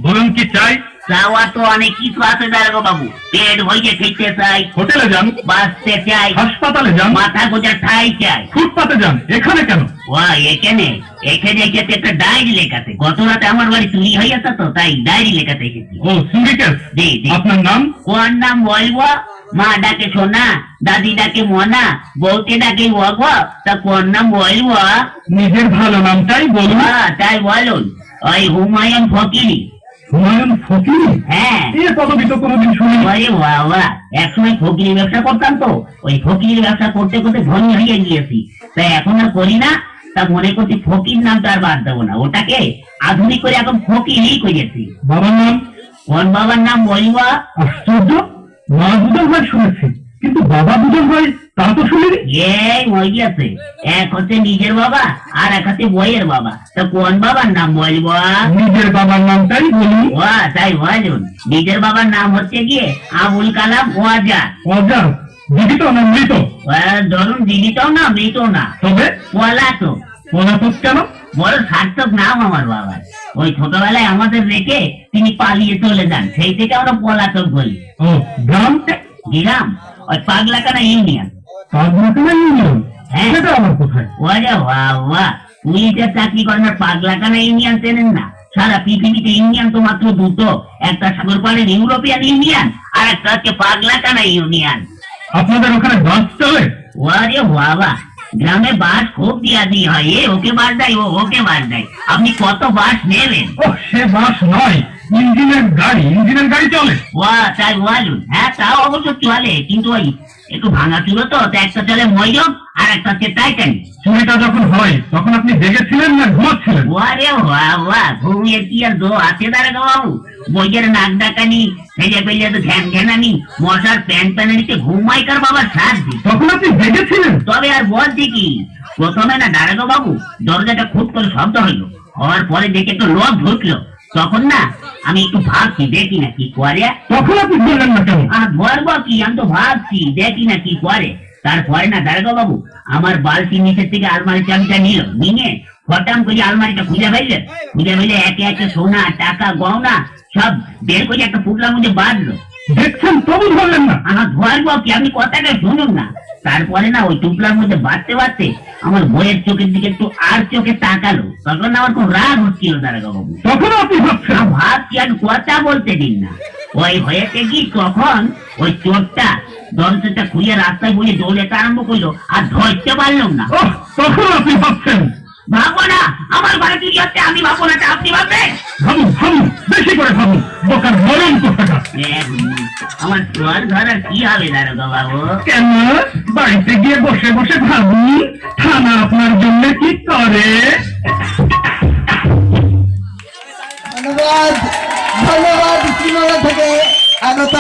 বলুন কি চাই? চাওয়া তো অনেক কিছু আছে দারোগা বাবু। পেট ভরিয়ে খেতে চাই, হোটেলে যান, বাঁচতে চাই, হাসপাতালে যান, মাথা গোজার ঠাই চাই। ফুটপাতে যান, এখানে কেন? এখানে এখানে এসেছে একটা ডায়েরি লেখাতে। গত রাতে আমার বাড়ি চুরি হয়েছে তো, তাই ডায়েরি লেখাতে এসেছি। ও সিন্ডিকেট। জি জি। আপনার নাম? কোন নাম বলবো? মা ডাকে সোনা, দাদি ডাকে মনা, বউকে ডাকে ওয়াগ। তা কোন নাম বলবো? নিজের ভালো নামটাই বলুন। তাই বলুন, ওই হুমায়ুন ফকিরি। হুমায়ুন ফকির? হ্যাঁ। এই পদবি তো কোনোদিন শুনি। আরে বাবা, একসময় ফকিরি ব্যবসা করতাম তো, ওই ফকিরি ব্যবসা করতে করতে ধনী হয়ে গিয়েছি, তাই এখন আর করি না। তা মনে করছি ফকির নামটা আর বাদ দেবো না, ওটাকে আধুনিক করে এখন ফকিরই করেছি। বাবার নাম? কোন বাবার নাম বলবো? আশ্চর্য, মা দুজন ভাই শুনেছি, কিন্তু বাবা দুজন ভাই তা তো শুনিনি। এই হয়ে গেছে, এক হচ্ছে নিজের বাবা আর এক হচ্ছে বইয়ের বাবা। তা কোন বাবার নাম বলবো? নিজের বাবার নামটাই বলুন। তাই বলুন, নিজের বাবার নাম হচ্ছে গিয়ে আবুল কালাম ওয়াজা। অজা? জীবিত না মৃত? ধরুন জীবিতও না মৃতও না, তবে পলাতক। পলাতক কেন? বড় সার্থক নাম আমার বাবার। ওই ছোটবেলায় আমাদের রেখে তিনি পালিয়ে চলে যান, সেই থেকে আমরা পলাতক বলি। ও গ্রাম? গ্রাম ওই পাগলাকানা ইউনিয়ন। পাগলাকানা ইউনিয়ন? হ্যাঁ। সেটা আমার কোথায়? ওরে বাবা, পুলিশের চাকরি করেন আর পাগলাকানা ইউনিয়ন চেনেন না? সারা পৃথিবীতে ইউনিয়ন তো মাত্র দুটো, একটা সাগর পাড়ের ইউরোপিয়ান ইউনিয়ন আর একটা হচ্ছে পাগলাকানা ইউনিয়ন। আপনাদের ওখানে বাস চলে? ওরে বাবা, গ্রামে বাস খুব দিয়া দিয়ে হয়, ওকে বাস দেয়, ওকে বাস দেয়। আপনি কত বাস নেবেন? ও সে বাস নয়, ইঞ্জিনের গাড়ি। ইঞ্জিনের গাড়ি চলে? তাই বলুন। হ্যাঁ, তাও অবশ্য চলে, কিন্তু ওই একটু ভাঙা ছিল তো, একটা চলে ময়ূর আর একটা হচ্ছে টাইটানিক। চুরিটা যখন হয় তখন আপনি জেগেছিলেন না ঘুমাচ্ছিলেন? ওরে বাবা, ঘুমিয়ে কি আর জো আছে দাঁড়াগো বাবু? বইয়ের নাক ডাকানি, ছেলে পেলে তো ঘ্যান ঘ্যানানি, মশার প্যান প্যানানিতে ঘুমাইকার বাবার সাথ দি। তখন আপনি জেগেছিলেন? তবে আর বলছি কি, প্রথমে না দাঁড়াগো বাবু দরজাটা খুব করে শব্দ হইলো, হওয়ার পরে দেখে একটু লোক ঢুকলো, তখন না আমি একটু ভাবছি দেখি না কি করে। তখন আপনি বললেন না কেন? আর বলবো কি, আমি তো ভাবছি দেখি না কি করে। তারপরে না দারোগা বাবু আমার বালতির নিচের থেকে আলমারি চাবিটা নিয়ে হঠাৎ করে আলমারিটা খুঁজে ফেললে একে একে সোনা টাকা গহনা সব বের করে একটা পুটলার মধ্যে বাঁধলো। দেখছেন তবু ধরলেন না? আমার ধরবো কি, আপনি কথাটা শুনুন না। তারপরে না ওই টুকলার মধ্যে বাঁধতে আমার বইয়ের চোখের দিকে একটু আর চোখে তাকালো, তখন আমার খুব রাগ হচ্ছিল দারোগা বাবু। তখন আপনি ভাবছেন? ভাবছি আর কথা বলতে দিন না। ওই হয়েছে কি, তখন ওই চোরটা দরজাটা খুলে রাস্তায় বলে দৌড়াতে আরম্ভ করলো, আর ধরতে পারলাম না। তখন আপনি ভাবছেন? ভাববো না, আমার ঘরে চুরি হচ্ছে, আমি ভাববো না, আপনি ভাববেন? ভাবুন, বেশি করে ভাবুন, বোকার মরণ কোথাকা। আমার চোর ঘর আর কি হবে দারোগা বাবু? কেন? বাড়িতে গিয়ে বসে বসে ভাবুন, থানা আপনার জন্য কি করে। ধন্যবাদ ধন্যবাদ শ্রীনগর থেকে আগত